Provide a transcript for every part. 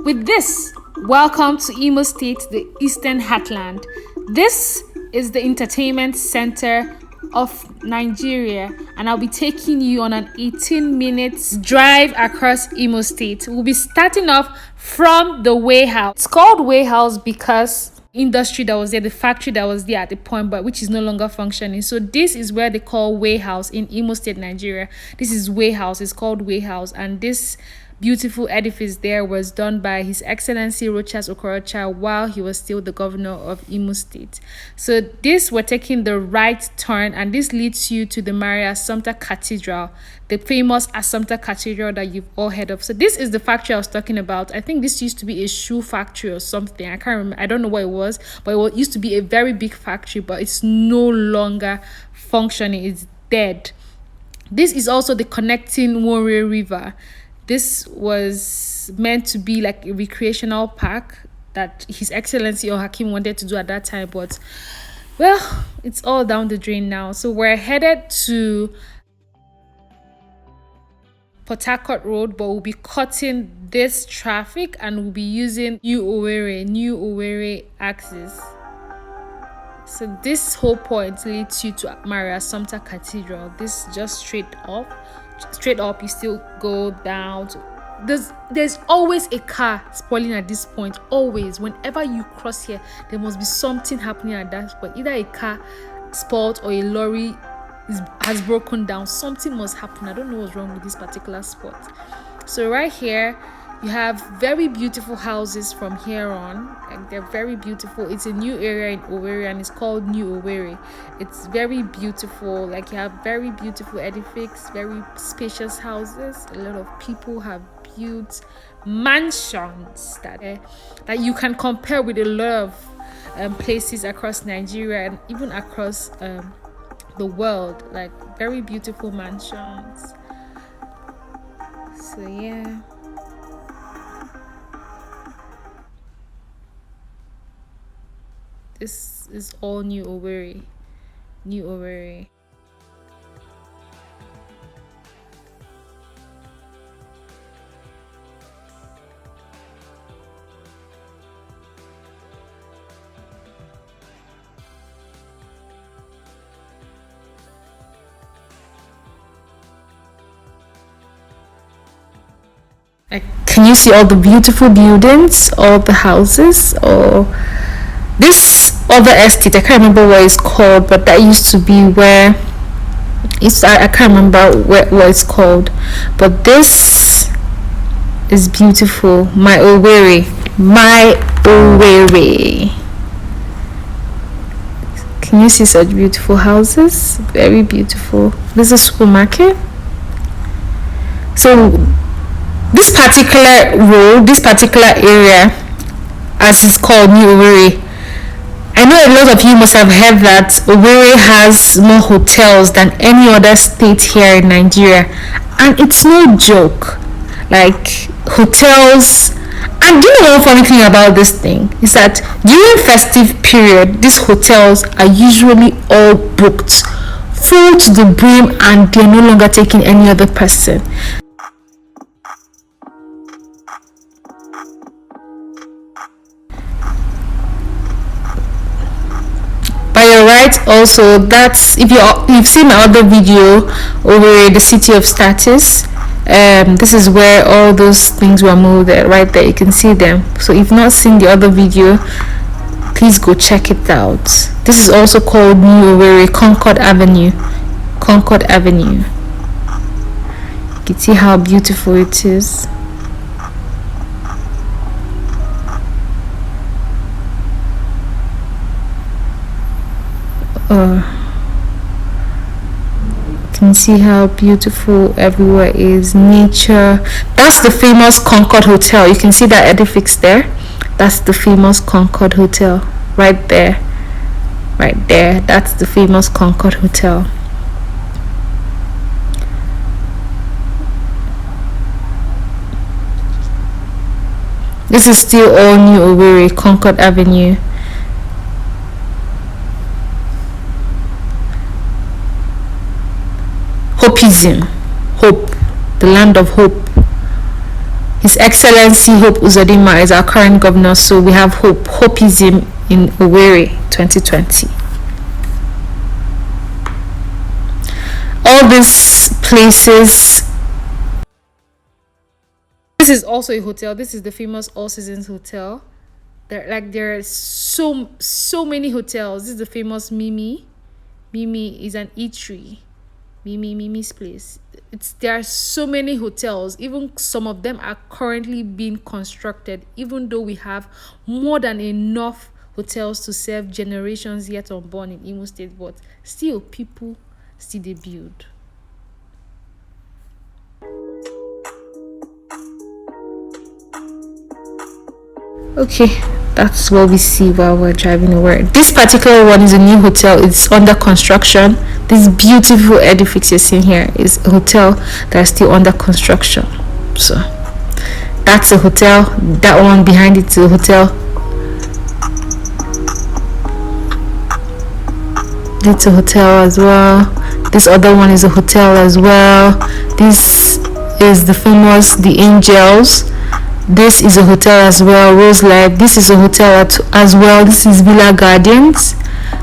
With this, welcome to Imo State, the Eastern Heartland. This is the entertainment center of Nigeria, and I'll be taking you on an 18 minutes drive across Imo State. We'll be starting off from the warehouse. It's called warehouse because industry that was there, the factory that was there at the point, but which is no longer functioning. So this is where they call warehouse in Imo State, Nigeria. This is warehouse. It's called warehouse, and this beautiful edifice there was done by His Excellency Rochas while he was still the governor of Imo State. So this, we're taking the right turn, and this leads you to the Maria Assumpta Cathedral, the famous Assumpta Cathedral that you've all heard of. So this is the factory I was talking about. I think this used to be a shoe factory or something. I can't remember. I don't know what it was, but it used to be a very big factory, but it's no longer functioning. It's dead. This is also the connecting Nworie River. This was meant to be like a recreational park that His Excellency or Hakim wanted to do at that time, but well, it's all down the drain now. So we're headed to Portharcourt Road, but we'll be cutting this traffic and we'll be using New Owerri Axis. So this whole point leads you to Maria Assumpta Cathedral. This is just straight up. You still go down to, there's always a car spoiling at this point. Always, whenever you cross here, there must be something happening at that point. Either a car spoiled or a lorry has broken down. Something must happen. I don't know what's wrong with this particular spot. So right here you have very beautiful houses from here on. Like, they're very beautiful. It's a new area in Owerri and it's called New Owerri. It's very beautiful. Like, you have very beautiful edifices, very spacious houses. A lot of people have built mansions that you can compare with a lot of places across Nigeria and even across the world. Like, very beautiful mansions. So yeah. This is all New Owerri. Can you see all the beautiful buildings, all the houses, or this other estate? I can't remember what it's called, but that used to be where I can't remember what it's called, but this is beautiful. My Owerri. Can you see such beautiful houses? Very beautiful. There's a supermarket. So this particular road, this particular area, as it's called, New Owerri, I know a lot of you must have heard that Owerri has more hotels than any other state here in Nigeria, and it's no joke. Like, hotels. And do you know one funny thing about this thing is that during festive period, these hotels are usually all booked full to the brim, and they're no longer taking any other person. By your right, also, that's, if you've seen my other video over the city of Statutes, this is where all those things were moved. Right there, you can see them. So if you've not seen the other video, please go check it out. This is also called New Owerri, Concerd Avenue. You can see how beautiful it is. You can see how beautiful everywhere is. Nature. That's the famous Concerd Hotel. You can see that edifice there. That's the famous Concerd Hotel right there. That's the famous Concerd Hotel. This is still all New Owerri, Concerd Avenue. Hope, the land of hope. His Excellency Hope Uzodinma is our current governor, so we have Hopeism in Owerri 2020. All these places. This is also a hotel. This is the famous All Seasons Hotel. There are so many hotels. This is the famous Mimi. Mimi is an eatery. Mimi's place. There are so many hotels. Even some of them are currently being constructed. Even though we have more than enough hotels to serve generations yet unborn in Imo State, but still people still they build. Okay, that's what we see while we're driving over. This particular one is a new hotel. It's under construction. This beautiful edifice you're seeing here is a hotel that's still under construction. So that's a hotel. That one behind it is a hotel. It's a hotel as well. This other one is a hotel as well. This is the famous The Angels. This is a hotel as well, Rose Life. This is a hotel as well. This is Villa Gardens.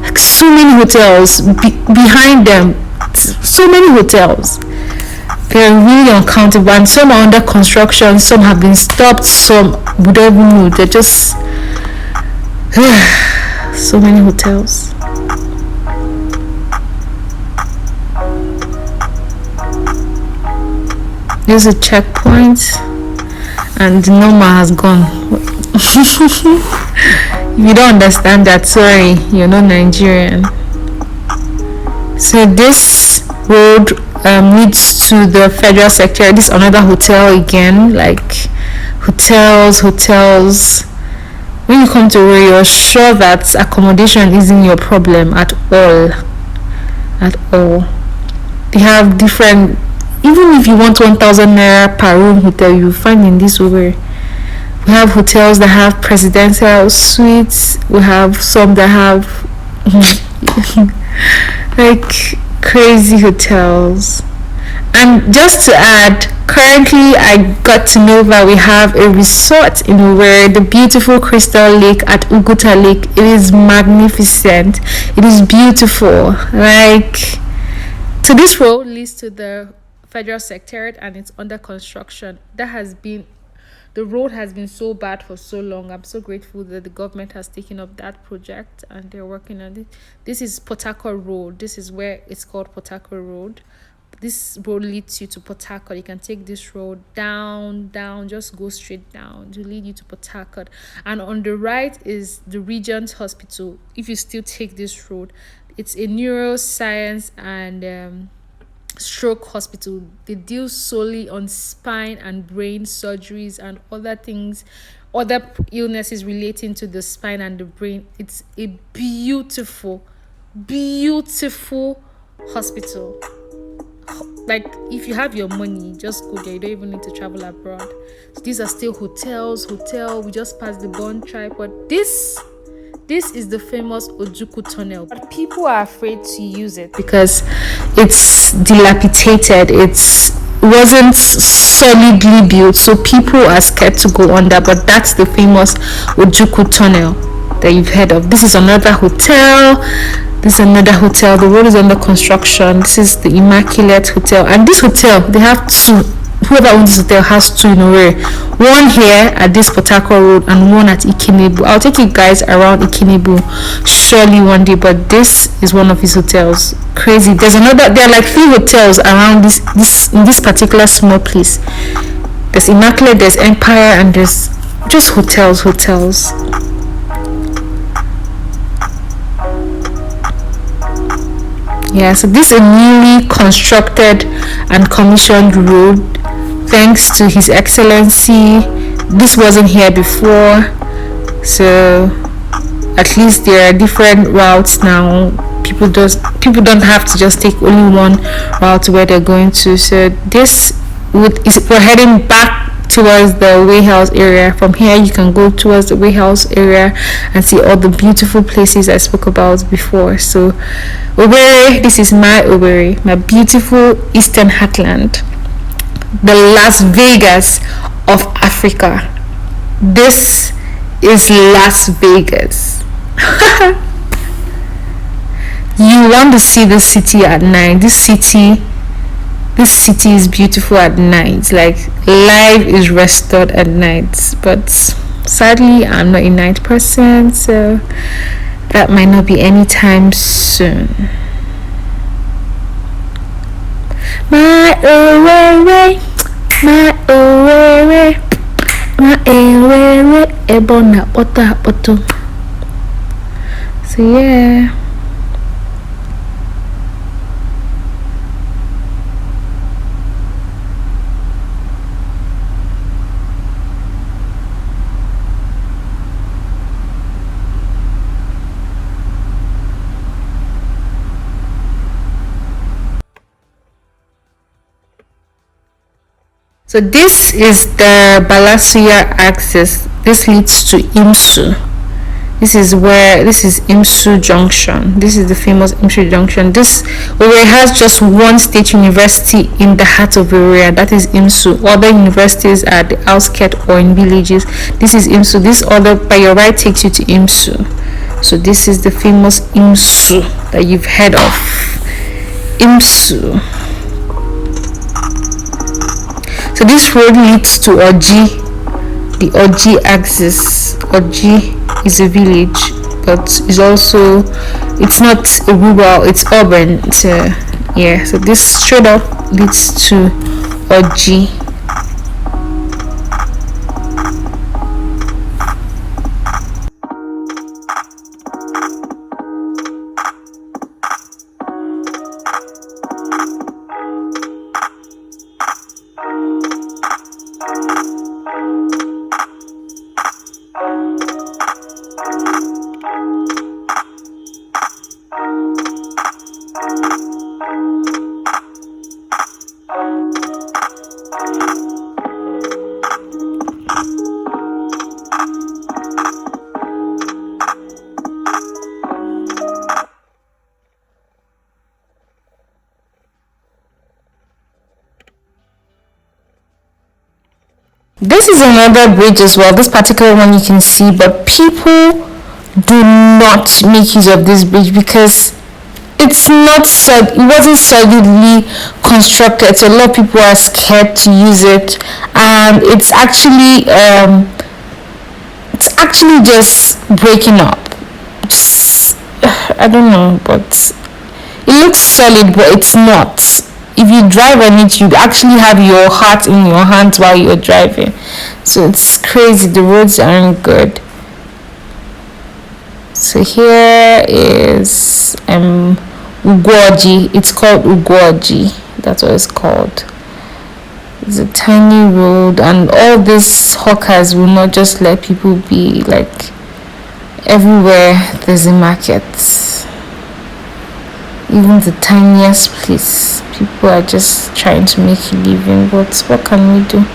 Like so many hotels behind them. So many hotels. They're really uncountable, and some are under construction. Some have been stopped. Some we don't even know. They're just so many hotels. There's a checkpoint. And the number has gone. If you don't understand that, sorry, you're not Nigerian. So this road leads to the federal sector. This is another hotel again, like hotels. When you come to Owerri, you're sure that accommodation isn't your problem at all. They have different. Even if you want 1,000 naira per room hotel, you find in this Owerri. We have hotels that have presidential suites. We have some that have like crazy hotels. And just to add, currently I got to know that we have a resort in Owerri, the beautiful Crystal Lake at Uguta Lake. It is magnificent. It is beautiful. So this road leads to the Federal Secretariat and it's under construction. The road has been so bad for so long. I'm so grateful that the government has taken up that project and they're working on it. This is Portharcourt Road. This is where it's called Portharcourt Road. This road leads you to Portharcourt. You can take this road down, just go straight down to lead you to Portharcourt. And on the right is the Regent Hospital. If you still take this road, it's a neuroscience and stroke hospital. They deal solely on spine and brain surgeries and other illnesses relating to the spine and the brain. It's a beautiful hospital. Like if you have your money, just go there. You don't even need to travel abroad. So these are still hotels. We just passed the Bond Tribe, but this is the famous Ojukwue Tunnel. But people are afraid to use it because it's dilapidated. It wasn't solidly built, so people are scared to go under. But that's the famous Ojukwue Tunnel that you've heard of. This is another hotel. The road is under construction. This is the Immaculate Hotel. And this hotel, they have two. Whoever owns this hotel has two in Owerri. One here at this Portharcourt Road and one at Ikenebu. I'll take you guys around Ikenebu surely one day, but this is one of his hotels. Crazy. There are like 3 hotels around in this particular small place. There's Immaculate, there's Empire, and there's just hotels. Yeah, so this is a newly constructed and commissioned road thanks to His Excellency. This wasn't here before, so at least there are different routes now. People don't have to just take only one route where they're going to. So we're heading back towards the Way House area. From here you can go towards the Way House area and see all the beautiful places I spoke about before. So Owerri, this is my Owerri, my beautiful Eastern Heartland, the Las Vegas of Africa. This is Las Vegas. You want to see the city at night. This city is beautiful at night. Like, life is restored at night. But sadly, I'm not a night person, so that might not be anytime soon. My Owerri, my Owerri, my Owerri, ebona Portharcourt. So yeah. So this is the Amakohia Axis. This leads to Imsu. This is Imsu junction. This is the famous Imsu junction. This Owerri has just one state university in the heart of Owerri, that is Imsu. Other universities are the outskirts or in villages. This is Imsu. This other by your right takes you to Imsu. So this is the famous Imsu that you've heard of. Imsu. So this road leads to Orji, the Orji axis. Orji is a village, but it's not a rural, it's urban. So yeah, so this straight up leads to Orji. This is another bridge as well. This particular one you can see, but people do not make use of this bridge because it wasn't solidly constructed, so a lot of people are scared to use it, and it's actually just breaking up. I don't know, but it looks solid, but it's not. If you drive on it, you actually have your heart in your hands while you're driving. So it's crazy. The roads aren't good. So here is Ogene. It's called Ogene. That's what it's called. It's a tiny road, and all these hawkers will not just let people be. Like, everywhere there's a market. Even the tiniest place, people are just trying to make a living. But what can we do?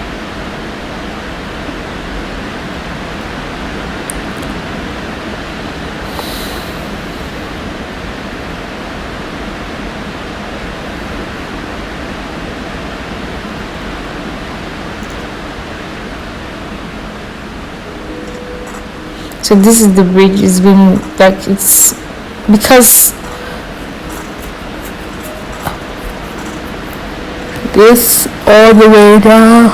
So this is the bridge. It's been like, it's because this all the way down.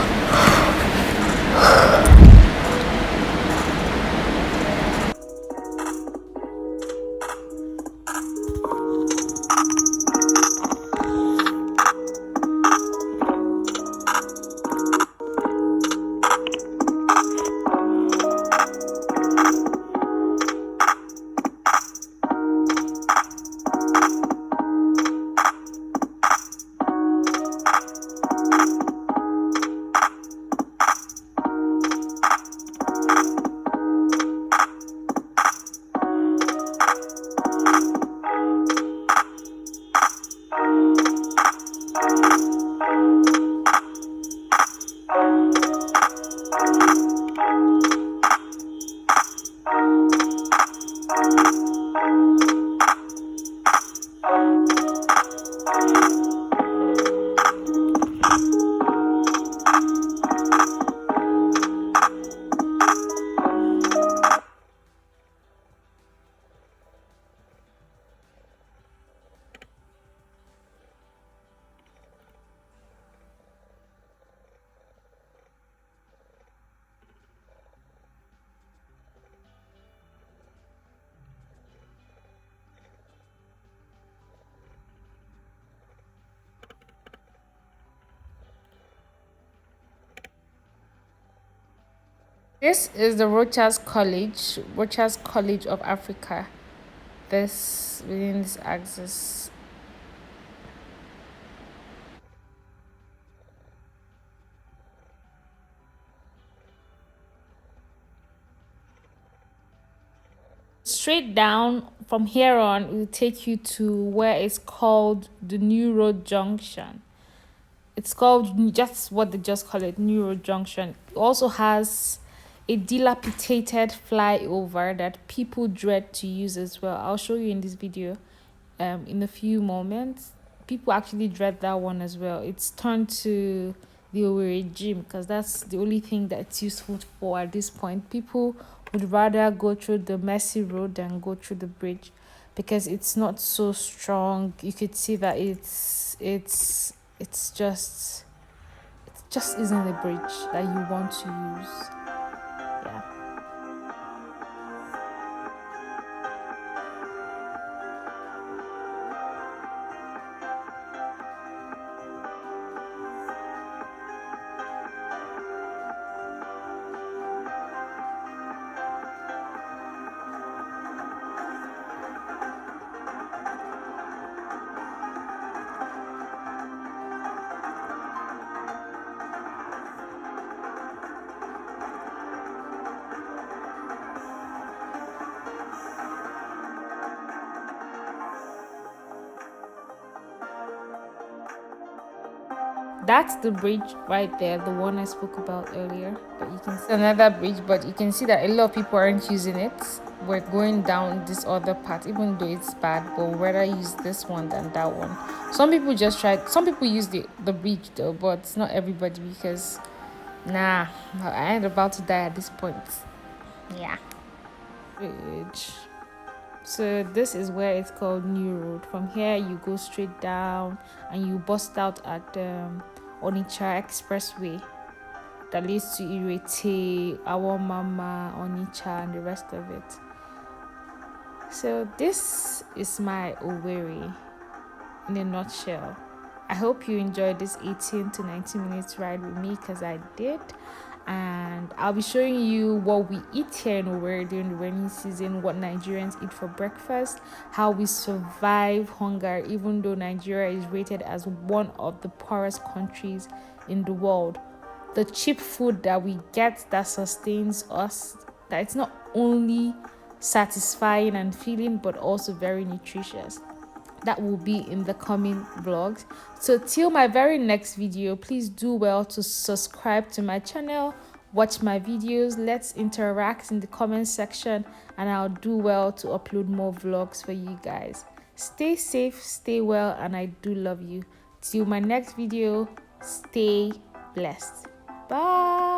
This is the Rochas College of Africa. This within this axis. Straight down from here on, it will take you to where it's called the New Road Junction. It's called just what they just call it, New Road Junction. It also has a dilapidated flyover that people dread to use as well. I'll show you in this video in a few moments. People actually dread that one as well. It's turned to the Owerri gym because that's the only thing that it's useful for at this point. People would rather go through the messy road than go through the bridge because it's not so strong. You could see that it's just isn't a bridge that you want to use. Yeah. That's the bridge right there, the one I spoke about earlier. But you can see another bridge, but you can see that a lot of people aren't using it. We're going down this other part, even though it's bad, but we'd rather use this one than that one. Some people use the bridge though, but it's not everybody because nah, I ain't about to die at this point. Yeah. Bridge. So this is where it's called New Road. From here you go straight down and you bust out at Onitsha Expressway that leads to Irete, Awomama, Onitsha, and the rest of it. So this is my Owerri in a nutshell. I hope you enjoyed this 18 to 19 minutes ride with me because I did. And I'll be showing you what we eat here in Owerri during the rainy season, what Nigerians eat for breakfast, how we survive hunger even though Nigeria is rated as one of the poorest countries in the world. The cheap food that we get that sustains us, that it's not only satisfying and filling but also very nutritious. That will be in the coming vlogs. So till my very next video, please do well to subscribe to my channel, watch my videos, let's interact in the comment section, and I'll do well to upload more vlogs for you guys. Stay safe, stay well, and I do love you. Till my next video, stay blessed. Bye.